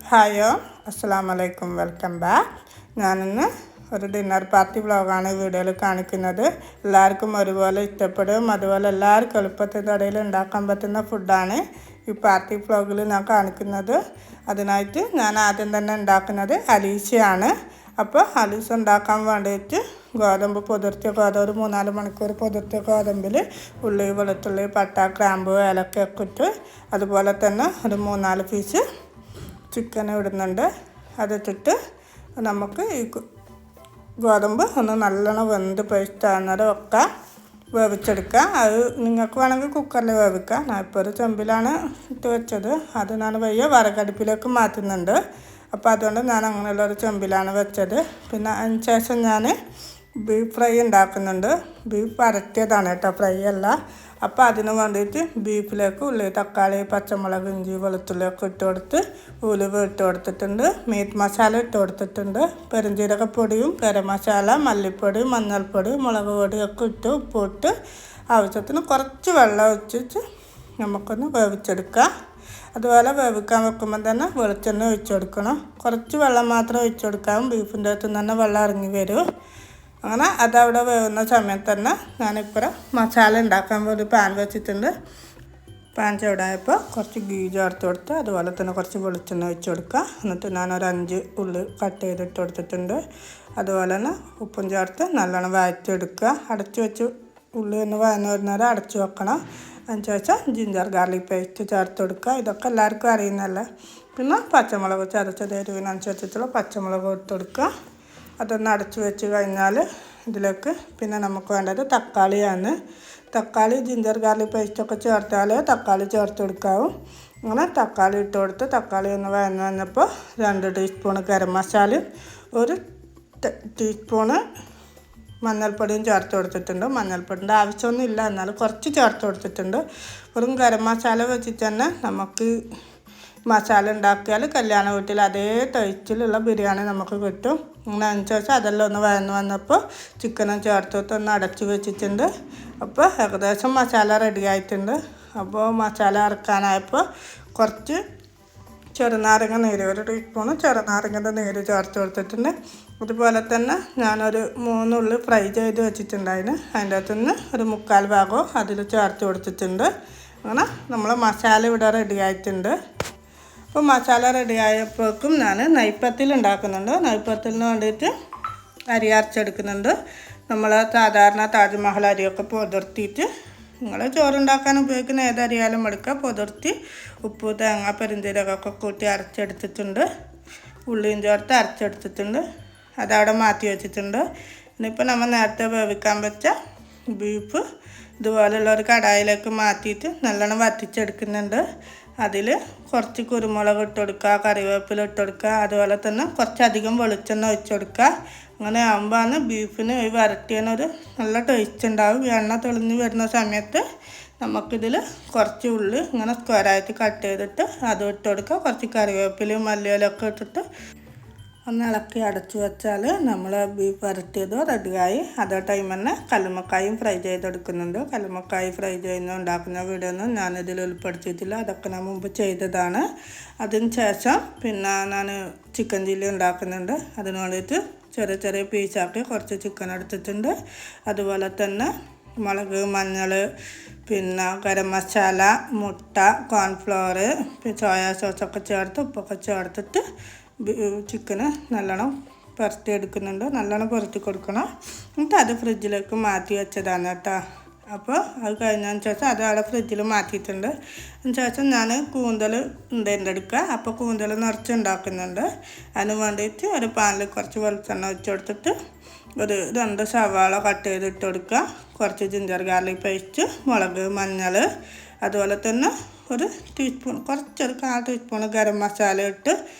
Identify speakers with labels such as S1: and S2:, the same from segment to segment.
S1: ഹായോ, അസ്സലാമലൈക്കും, welcome back. ഞാനിന്ന് ഒരു ഡിന്നർ പാർട്ടി വ്ളോഗാണ് വീഡിയോയിൽ കാണിക്കുന്നത്. എല്ലാവർക്കും ഒരുപോലെ ഇഷ്ടപ്പെടും, അതുപോലെ എല്ലാവർക്കും എളുപ്പത്തിൻ്റെ ഇടയിൽ ഉണ്ടാക്കാൻ പറ്റുന്ന ഫുഡാണ് ഈ പാർട്ടി വ്ളോഗിൽ ഞാൻ കാണിക്കുന്നത്. അതിനായിട്ട് ഞാൻ ആദ്യം തന്നെ ഉണ്ടാക്കുന്നത് അലീസയാണ്. അപ്പോൾ അലീസ ഉണ്ടാക്കാൻ വേണ്ടിയിട്ട് കുതിർത്തിയ ഗോതമ്പ് ഒരു 3-4 മണിക്കൂർ കുതിർത്തിയ ഗോതമ്പിൽ ഉള്ളി, വെളുത്തുള്ളി, പട്ട, ഗ്രാമ്പു, ഏലക്കയൊക്കെ ഇട്ട്, അതുപോലെ തന്നെ ഒരു 3-4 പീസ് ചിക്കൻ ഇടുന്നുണ്ട്. അതിട്ടിട്ട് നമുക്ക് ഈ ഗോതമ്പ് ഒന്ന് നല്ലോണം വെന്ത് പേസ്റ്റാകുന്നത് ഒക്കെ വേവിച്ചെടുക്കാം. അത് നിങ്ങൾക്ക് വേണമെങ്കിൽ കുക്കറിൽ വേവിക്കാം. ഞാൻ ഇപ്പോൾ ഒരു ചെമ്പിലാണ് ഇട്ട് വെച്ചത്. അത് ഞാൻ വിറകടുപ്പിലേക്ക് മാറ്റുന്നുണ്ട്. അപ്പോൾ അതുകൊണ്ട് ഞാൻ അങ്ങനെയുള്ളൊരു ചെമ്പിലാണ് വെച്ചത്. പിന്നെ അതിന് ശേഷം ഞാൻ ബീഫ് ഫ്രൈ ഉണ്ടാക്കുന്നുണ്ട്. ബീഫ് വരട്ടിയതാണ് കേട്ടോ, ഫ്രൈ അല്ല. അപ്പോൾ അതിന് വേണ്ടിയിട്ട് ബീഫിലേക്ക് ഉള്ളി, തക്കാളി, പച്ചമുളക്, ഇഞ്ചി, വെളുത്തുള്ളിയൊക്കെ ഇട്ട് കൊടുത്ത് ഉലുവ ഇട്ട് കൊടുത്തിട്ടുണ്ട്. മീറ്റ് മസാല ഇട്ട് കൊടുത്തിട്ടുണ്ട്. പെരുംജീരകപ്പൊടിയും ഗരം മസാല, മല്ലിപ്പൊടി, മഞ്ഞൾപ്പൊടി, മുളക് പൊടിയൊക്കെ ഇട്ട് ഉപ്പിട്ട് ആവശ്യത്തിന് കുറച്ച് വെള്ളം ഒഴിച്ചിട്ട് നമുക്കൊന്ന് വേവിച്ചെടുക്കാം. അതുപോലെ വേവിക്കാൻ വെക്കുമ്പോൾ തന്നെ വെളിച്ചെണ്ണ ഒഴിച്ചു കൊടുക്കണം. കുറച്ച് വെള്ളം മാത്രം ഒഴിച്ചു കൊടുക്കാം. ബീഫിൻ്റെ അകത്ത് തന്നെ വെള്ളം ഇറങ്ങി വരും. അങ്ങനെ അതവിടെ വേവുന്ന സമയത്ത് തന്നെ ഞാനിപ്പോൾ മസാല ഉണ്ടാക്കാൻ വേണ്ടി പാൻ വെച്ചിട്ടുണ്ട്. പാൻ ചൂടായപ്പോൾ കുറച്ച് ഗീ ചേർത്ത് കൊടുത്ത്, അതുപോലെ തന്നെ കുറച്ച് വെളിച്ചെണ്ണ ഒഴിച്ച് കൊടുക്കുക. എന്നിട്ട് ഞാനൊരു 5 ഉള്ളി കട്ട് ചെയ്തിട്ട് കൊടുത്തിട്ടുണ്ട്. അതുപോലെ തന്നെ ഉപ്പും ചേർത്ത് നല്ലോണം വഴറ്റിയെടുക്കുക. അടച്ചു വെച്ച് ഉള്ളി ഒന്ന് വഴന്ന് വരുന്നവരെ അടച്ചു വെക്കണം. അതിന് ശേഷം ജിഞ്ചർ ഗാർലിക് പേസ്റ്റ് ചേർത്ത് കൊടുക്കുക. ഇതൊക്കെ എല്ലാവർക്കും അറിയുന്നതല്ലേ. പിന്നെ പച്ചമുളക് ചതച്ചത് എരിവിനനുസരിച്ചിട്ടുള്ള പച്ചമുളക് ഇട്ട് കൊടുക്കുക. അതൊന്ന് അടച്ചു വെച്ച് കഴിഞ്ഞാൽ ഇതിലേക്ക് പിന്നെ നമുക്ക് വേണ്ടത് തക്കാളിയാണ്. തക്കാളി ജിഞ്ചർ ഗാർലിക് പേസ്റ്റൊക്കെ ചേർത്താൽ തക്കാളി ചേർത്ത് കൊടുക്കാവും. അങ്ങനെ തക്കാളി ഇട്ട് കൊടുത്ത് തക്കാളി ഒന്ന് വഴന്ന് വന്നപ്പോൾ 2 ടീസ്പൂൺ ഗരം മസാലയും 1 ടീസ്പൂണ് മഞ്ഞൾപ്പൊടിയും ചേർത്ത് കൊടുത്തിട്ടുണ്ട്. മഞ്ഞൾപ്പൊടിൻ്റെ ആവശ്യമൊന്നും ഇല്ല, എന്നാലും കുറച്ച് ചേർത്ത് കൊടുത്തിട്ടുണ്ട്. വെറും ഗരം മസാല വെച്ചിട്ട് തന്നെ നമുക്ക് മസാല ഉണ്ടാക്കിയാൽ കല്യാണ വീട്ടിൽ അതേ ടേസ്റ്റിലുള്ള ബിരിയാണി നമുക്ക് കിട്ടും. അങ്ങനെ അതിനുശേഷം അതെല്ലാം ഒന്ന് വഴന്ന് വന്നപ്പോൾ ചിക്കനും ചേർത്തിട്ട് ഒന്ന് അടച്ചു വെച്ചിട്ടുണ്ട്. അപ്പോൾ ഏകദേശം മസാല റെഡി ആയിട്ടുണ്ട്. അപ്പോൾ മസാല ഇറക്കാനായപ്പോൾ കുറച്ച് ചെറുനാരങ്ങ നീര്, 1 ടീസ്പൂണ് ചെറുനാരങ്ങയുടെ നീര് ചേർത്ത് കൊടുത്തിട്ടുണ്ട്. അതുപോലെ തന്നെ ഞാനൊരു 3 ഉള്ളി ഫ്രൈ ചെയ്ത് വെച്ചിട്ടുണ്ടായിരുന്നു. അതിൻ്റെ അകത്തുനിന്ന് ഒരു 3/4 ഭാഗവും അതിൽ ചേർത്ത് കൊടുത്തിട്ടുണ്ട്. അങ്ങനെ നമ്മൾ മസാല ഇവിടെ റെഡി ആയിട്ടുണ്ട്. അപ്പോൾ മസാല റെഡി ആയപ്പോഴേക്കും ഞാൻ നെയ്പ്പത്തിൽ ഉണ്ടാക്കുന്നുണ്ട്. നെയ്പ്പത്തിലിന് വേണ്ടിയിട്ട് അരി അരച്ചെടുക്കുന്നുണ്ട്. നമ്മൾ സാധാരണ താജ്മഹൽ അരിയൊക്കെ പൊതിർത്തിയിട്ട്, നിങ്ങൾ ചോറുണ്ടാക്കാൻ ഉപയോഗിക്കുന്ന ഏതരിയാലും എടുക്കുക, പൊതിർത്തി ഉപ്പ്, തേങ്ങ, പെരുംജീരകമൊക്കെ കൂട്ടി അരച്ചെടുത്തിട്ടുണ്ട്. ഉള്ളിയും ചേർത്ത് അരച്ചെടുത്തിട്ടുണ്ട്. അതവിടെ മാറ്റി വെച്ചിട്ടുണ്ട്. ഇനിയിപ്പോൾ നമ്മൾ നേരത്തെ വേവിക്കാൻ വെച്ച ബീഫ് ഇതുപോലെയുള്ള ഒരു കടായിലേക്ക് മാറ്റിയിട്ട് നല്ലോണം വറ്റിച്ചെടുക്കുന്നുണ്ട്. അതിൽ കുറച്ച് കുരുമുളക് ഇട്ട് കൊടുക്കുക, കറിവേപ്പില ഇട്ട് കൊടുക്കുക, അതുപോലെ തന്നെ കുറച്ചധികം വെളിച്ചെണ്ണ ഒഴിച്ച് കൊടുക്കുക. അങ്ങനെ ആകുമ്പോഴാണ് ബീഫിന് ഈ വരട്ടിയതിനൊരു നല്ല ടേസ്റ്റ് ഉണ്ടാവും. എണ്ണ തെളിഞ്ഞ് വരുന്ന സമയത്ത് നമുക്കിതിൽ കുറച്ച് ഉള്ളി ഇങ്ങനെ സ്ക്വയറായിട്ട് കട്ട് ചെയ്തിട്ട് അതും ഇട്ട് കൊടുക്കുക. കുറച്ച് കറിവേപ്പിലയും മല്ലിയിലൊക്കെ ഇട്ടിട്ട് ഒന്ന് ഇളക്കി അടച്ചു വെച്ചാൽ നമ്മൾ ബീഫ് വരട്ടിയത് റെഡിയായി. അതേ ടൈം തന്നെ കല്ലുമ്മക്കായും ഫ്രൈ ചെയ്തെടുക്കുന്നുണ്ട്. കല്ലുമ്മക്കായ ഫ്രൈ ചെയ്യുന്ന ഉണ്ടാക്കുന്ന വീഡിയോ ഒന്നും ഞാനിതിൽ ഉൾപ്പെടുത്തിയിട്ടില്ല, അതൊക്കെ ഞാൻ മുമ്പ് ചെയ്തതാണ്. അതിന് ശേഷം പിന്നെ ഞാൻ ചിക്കൻ ചില്ലി ഉണ്ടാക്കുന്നുണ്ട്. അതിന് വേണ്ടിയിട്ട് ചെറിയ ചെറിയ പീസാക്കി കുറച്ച് ചിക്കൻ എടുത്തിട്ടുണ്ട്. അതുപോലെ തന്നെ മുളക്, മഞ്ഞൾ, പിന്നെ ഗരം മസാല, മുട്ട, കോൺഫ്ലവർ, സോയാ സോസൊക്കെ ചേർത്ത് ഉപ്പൊക്കെ ചേർത്തിട്ട് ചിക്കന് നല്ലോണം പുരട്ടി എടുക്കുന്നുണ്ട്. നല്ലോണം പുരട്ടി കൊടുക്കണം. എന്നിട്ട് അത് ഫ്രിഡ്ജിലേക്ക് മാറ്റി വെച്ചതാണ് കേട്ടോ. അപ്പോൾ അത് കഴിഞ്ഞതിന് ശേഷം അത് അവിടെ ഫ്രിഡ്ജിൽ മാറ്റിയിട്ടുണ്ട്. അതിന് ശേഷം ഞാൻ കൂന്തൽ എടുക്കുക. അപ്പോൾ കൂന്തൽ നിറച്ച് ഉണ്ടാക്കുന്നുണ്ട്. അതിന് വേണ്ടിയിട്ട് ഒരു പാനിൽ കുറച്ച് വെളിച്ചെണ്ണ വെച്ച് കൊടുത്തിട്ട് ഒരു 2 സവാള കട്ട് ചെയ്തിട്ട് കൊടുക്കുക. കുറച്ച് ജിഞ്ചർ ഗാർലിക് പേസ്റ്റ്, മുളക്, മഞ്ഞൾ, അതുപോലെ തന്നെ ഒരു ടീസ്പൂൺ കുറച്ചൊരു 1/4 ടീസ്പൂൺ ഗരം മസാല ഇട്ട്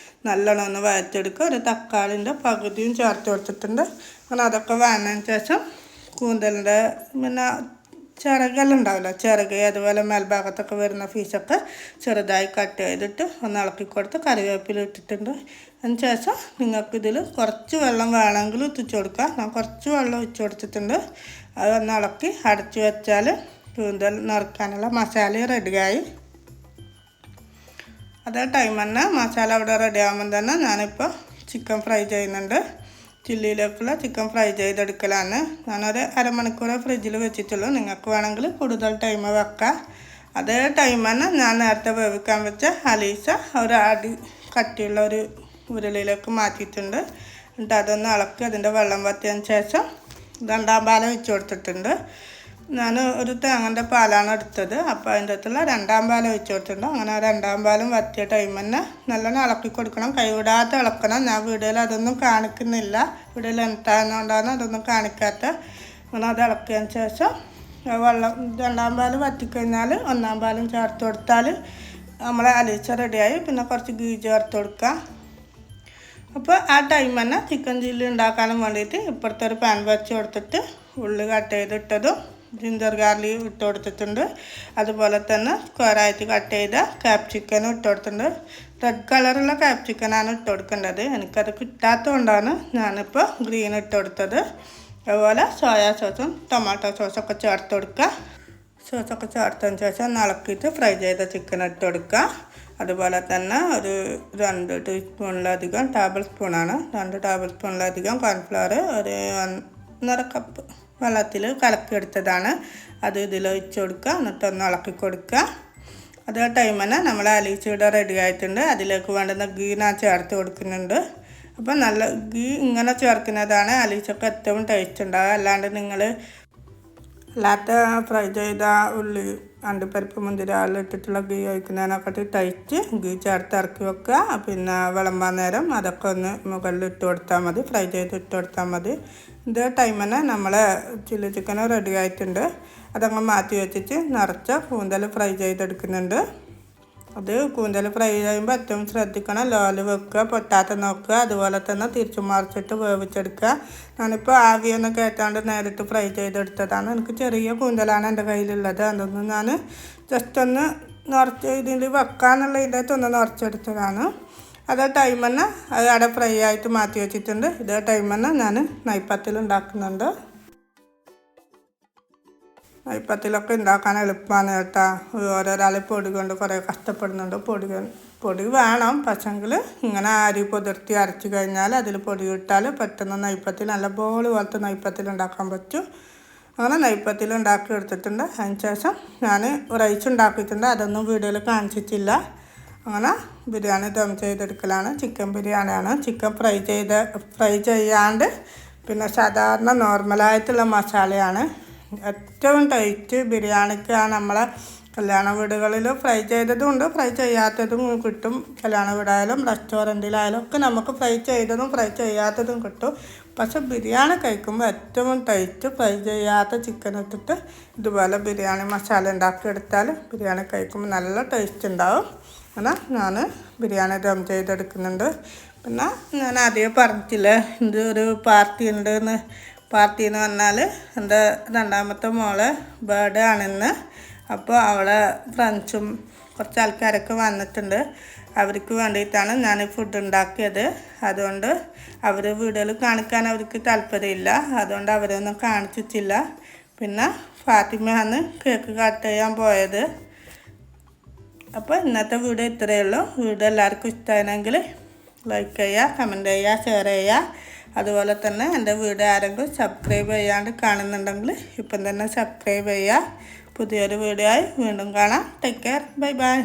S1: നല്ലോണം ഒന്ന് വഴറ്റിയെടുക്കുക. ഒരു തക്കാളിൻ്റെ പകുതിയും ചേർത്ത് കൊടുത്തിട്ടുണ്ട്. അങ്ങനെ അതൊക്കെ വഴന്നതിന് ശേഷം കൂന്തലിൻ്റെ പിന്നെ ചിറകെല്ലാം ഉണ്ടാവില്ല, ചിറക് അതുപോലെ മേൽഭാഗത്തൊക്കെ വരുന്ന പീസൊക്കെ ചെറുതായി കട്ട് ചെയ്തിട്ട് ഒന്ന് ഇളക്കി കൊടുത്ത് കറിവേപ്പില ഇട്ടിട്ടുണ്ട്. അതിന് ശേഷം നിങ്ങൾക്കിതിൽ കുറച്ച് വെള്ളം വേണമെങ്കിൽ ഒഴിച്ച് കൊടുക്കാം. ഞാൻ കുറച്ച് വെള്ളം ഒഴിച്ച് കൊടുത്തിട്ടുണ്ട്. അതൊന്ന് ഇളക്കി അടച്ച് വെച്ചാൽ കൂന്തൽ നിറക്കാനുള്ള മസാല റെഡിയായി. അതേ ടൈം തന്നെ മസാല അവിടെ റെഡി ആകുമ്പോൾ തന്നെ ഞാനിപ്പോൾ ചിക്കൻ ഫ്രൈ ചെയ്യുന്നുണ്ട്. ചില്ലിയിലേക്കുള്ള ചിക്കൻ ഫ്രൈ ചെയ്തെടുക്കലാണ്. ഞാനൊരു അരമണിക്കൂർ ഫ്രിഡ്ജിൽ വെച്ചിട്ടുള്ളൂ. നിങ്ങൾക്ക് വേണമെങ്കിൽ കൂടുതൽ ടൈം വെക്കാം. അതേ ടൈം തന്നെ ഞാൻ നേരത്തെ വേവിക്കാൻ വെച്ച അലീസ ഒരു അടി കട്ടിയുള്ള ഒരു ഉരുളിയിലേക്ക് മാറ്റിയിട്ടുണ്ട്. എന്നിട്ട് അതൊന്ന് ഇളക്കി അതിൻ്റെ വെള്ളം വറ്റിയതിന് ശേഷം രണ്ടാം പാലം വെച്ച് കൊടുത്തിട്ടുണ്ട്. ഞാൻ ഒരു തേങ്ങൻ്റെ പാലാണ് എടുത്തത്. അപ്പോൾ അതിൻ്റെ അകത്തുള്ള രണ്ടാം പാലം ഒഴിച്ച് കൊടുത്തിട്ടുണ്ട്. അങ്ങനെ രണ്ടാം പാലം വറ്റിയ ടൈം തന്നെ നല്ലോണം ഇളക്കി കൊടുക്കണം. കൈവിടാതെ ഇളക്കണം. ഞാൻ വീഡിയോയിൽ അതൊന്നും കാണിക്കുന്നില്ല. വീഡിയോയിൽ എന്താണെന്നുകൊണ്ടാണ് അതൊന്നും കാണിക്കാത്ത. അങ്ങനെ അത് ഇളക്കിയതിന് ശേഷം വെള്ളം രണ്ടാം പാലം വറ്റിക്കഴിഞ്ഞാൽ ഒന്നാം പാലം ചേർത്ത് കൊടുത്താൽ നമ്മളെ അലീച്ച റെഡിയായി. പിന്നെ കുറച്ച് ഗീ ചേർത്ത് കൊടുക്കുക. അപ്പോൾ ആ ടൈം തന്നെ ചിക്കൻ ചില്ലി ഉണ്ടാക്കാനും വേണ്ടിയിട്ട് ഇപ്പുറത്തെ ഒരു പാൻ വെച്ച് കൊടുത്തിട്ട് ഉള്ളി കട്ട് ചെയ്തിട്ടതും ജിഞ്ചർ ഗാർലിക് ഇട്ട് കൊടുത്തിട്ടുണ്ട്. അതുപോലെ തന്നെ സ്ക്വയറായിട്ട് കട്ട് ചെയ്ത ക്യാപ്സിക്കനും ഇട്ട് കൊടുത്തിട്ടുണ്ട്. റെഡ് കളറുള്ള ക്യാപ്സിക്കനാണ് ഇട്ട് കൊടുക്കേണ്ടത്. എനിക്കത് കിട്ടാത്തതുകൊണ്ടാണ് ഞാനിപ്പോൾ ഗ്രീൻ ഇട്ട് കൊടുത്തത്. അതുപോലെ സോയാ സോസും ടൊമാറ്റോ സോസൊക്കെ ചേർത്ത് കൊടുക്കുക. സോസൊക്കെ ചേർത്തതിന് ശേഷം ഇളക്കിയിട്ട് ഫ്രൈ ചെയ്ത ചിക്കൻ ഇട്ട് കൊടുക്കുക. അതുപോലെ തന്നെ ഒരു 2 ടീസ്പൂണിലധികം ടേബിൾ സ്പൂണാണ് 2 ടേബിൾ സ്പൂണിലധികം കോൺഫ്ലവർ ഒരു 1.5 കപ്പ് വെള്ളത്തിൽ കലക്കിയെടുത്തതാണ്. അത് ഇതിലൊഴിച്ച് കൊടുക്കുക. എന്നിട്ടൊന്ന് ഇളക്കി കൊടുക്കുക. അതേ ടൈം തന്നെ നമ്മൾ അലീച്ചയുടെ റെഡി ആയിട്ടുണ്ട്. അതിലേക്ക് വേണ്ടുന്ന ഗീ ഞാൻ ചേർത്ത് കൊടുക്കുന്നുണ്ട്. അപ്പം നല്ല ഗീ ഇങ്ങനെ ചേർക്കുന്നതാണ് അലീച്ചക്ക് ഏറ്റവും ടേസ്റ്റ് ഉണ്ടാവുക. അല്ലാണ്ട് നിങ്ങൾ അല്ലാത്ത ഫ്രൈ ചെയ്ത ഉള്ളി അണ്ടിപ്പരിപ്പ് മുന്തിരി എല്ലാം ഇട്ടിട്ടുള്ള ഗീ ഒഴിക്കുന്നതിനെക്കാട്ടി ടേസ്റ്റ് ഗീ ചേർത്ത് ഇറക്കി വെക്കുക. പിന്നെ വിളമ്പാൻ നേരം അതൊക്കെ ഒന്ന് മുകളിൽ ഇട്ട് കൊടുത്താൽ മതി. ഫ്രൈ ചെയ്ത് ഇട്ട് കൊടുത്താൽ മതി. ഇതേ ടൈം തന്നെ നമ്മളെ ചില്ലി ചിക്കൻ റെഡി ആയിട്ടുണ്ട്. അതങ്ങ് മാറ്റി വെച്ചിട്ട് നിറച്ച കൂന്തൽ ഫ്രൈ ചെയ്തെടുക്കുന്നുണ്ട്. അത് കൂന്തൽ ഫ്രൈ ചെയ്യുമ്പോൾ ഏറ്റവും ശ്രദ്ധിക്കണം. ലോല് വെക്കുക, പൊട്ടാത്ത നോക്കുക. അതുപോലെ തന്നെ തിരിച്ചു മറിച്ചിട്ട് വേവിച്ചെടുക്കുക. ഞാനിപ്പോൾ ആവിയൊന്നും കയറ്റാണ്ട് നേരിട്ട് ഫ്രൈ ചെയ്തെടുത്തതാണ്. എനിക്ക് ചെറിയ കൂന്തലാണ് എൻ്റെ കയ്യിലുള്ളത്. അതൊന്നും ഞാൻ ജസ്റ്റ് ഒന്ന് നിറച്ച് ഇതിൽ വെക്കാന്നുള്ള ഇതിൻ്റെ അകത്തൊന്ന് നിറച്ചെടുത്തതാണ്. അതേ ടൈം തന്നെ അത് അവിടെ ഫ്രൈ ആയിട്ട് മാറ്റി വെച്ചിട്ടുണ്ട്. ഇതേ ടൈം തന്നെ ഞാൻ നെയ്പ്പത്തിൽ ഉണ്ടാക്കുന്നുണ്ട്. നെയ്പ്പത്തിലൊക്കെ ഉണ്ടാക്കാൻ എളുപ്പമാണ് കേട്ടോ. ഓരോരാൾ പൊടി കൊണ്ട് കുറേ കഷ്ടപ്പെടുന്നുണ്ട്. പൊടി വേണം. പക്ഷെങ്കിൽ ഇങ്ങനെ അരി കുതിർത്തി അരച്ച് കഴിഞ്ഞാൽ അതിൽ പൊടി ഇട്ടാൽ പെട്ടെന്ന് നെയ്പ്പത്തിൽ നല്ല ബോൾ പോലത്തെ നെയ്പ്പത്തിൽ ഉണ്ടാക്കാൻ പറ്റും. അങ്ങനെ നെയ്പ്പത്തിൽ ഉണ്ടാക്കി എടുത്തിട്ടുണ്ട്. അതിന് ശേഷം ഞാൻ റൈസ് ഉണ്ടാക്കിയിട്ടുണ്ട്. അതൊന്നും വീഡിയോയിൽ കാണിച്ചിട്ടില്ല. അങ്ങനെ ബിരിയാണി ദം ചെയ്തെടുക്കലാണ്. ചിക്കൻ ബിരിയാണിയാണ്. ചിക്കൻ ഫ്രൈ ചെയ്യാണ്ട് പിന്നെ സാധാരണ നോർമലായിട്ടുള്ള മസാലയാണ്. ഏറ്റവും ടേസ്റ്റ് ബിരിയാണിക്ക് നമ്മളെ കല്യാണ വീടുകളിൽ ഫ്രൈ ചെയ്തതും ഉണ്ട്, ഫ്രൈ ചെയ്യാത്തതും കിട്ടും. കല്യാണ വീടായാലും റെസ്റ്റോറൻറ്റിലായാലും ഒക്കെ നമുക്ക് ഫ്രൈ ചെയ്തതും ഫ്രൈ ചെയ്യാത്തതും കിട്ടും. പക്ഷെ ബിരിയാണി കഴിക്കുമ്പോൾ ഏറ്റവും ടേസ്റ്റ് ഫ്രൈ ചെയ്യാത്ത ചിക്കൻ ഇട്ടിട്ട് ഇതുപോലെ ബിരിയാണി മസാല ഉണ്ടാക്കിയെടുത്താൽ ബിരിയാണി കഴിക്കുമ്പോൾ നല്ല ടേസ്റ്റ് ഉണ്ടാവും. അങ്ങനെ ഞാൻ ബിരിയാണി ദം ചെയ്തെടുക്കുന്നുണ്ട്. പിന്നെ ഞാൻ ആദ്യം പറഞ്ഞിട്ടില്ലേ ഇത് ഒരു പാർട്ടി ഉണ്ടെന്ന്. പാർട്ടി എന്ന് പറഞ്ഞാൽ എൻ്റെ രണ്ടാമത്തെ മോളെ ബർത്ത്ഡേ ആണിന്ന്. അപ്പോൾ അവളെ ഫ്രണ്ട്സും കുറച്ച് ആൾക്കാരൊക്കെ വന്നിട്ടുണ്ട്. അവർക്ക് വേണ്ടിയിട്ടാണ് ഞാൻ ഫുഡ് ഉണ്ടാക്കിയത്. അതുകൊണ്ട് അവർ വീഡിയോയിൽ കാണിക്കാൻ അവർക്ക് താല്പര്യമില്ല. അതുകൊണ്ട് അവരൊന്നും കാണിച്ചിട്ടില്ല. പിന്നെ ഫാത്തിമയാണ് കേക്ക് കട്ട് ചെയ്യാൻ പോയത്. അപ്പോൾ ഇന്നത്തെ വീഡിയോ ഇത്രയേ ഉള്ളൂ. വീഡിയോ എല്ലാവർക്കും ഇഷ്ടമായെങ്കിൽ ലൈക്ക് ചെയ്യുക, കമൻറ്റ് ചെയ്യുക, ഷെയർ ചെയ്യുക. അതുപോലെ തന്നെ എൻ്റെ വീഡിയോ ആരെങ്കിലും സബ്സ്ക്രൈബ് ചെയ്യാണ്ട് കാണുന്നുണ്ടെങ്കിൽ ഇപ്പം തന്നെ സബ്സ്ക്രൈബ് ചെയ്യുക. പുതിയൊരു വീഡിയോ ആയി വീണ്ടും കാണാം. Take care. Bye bye.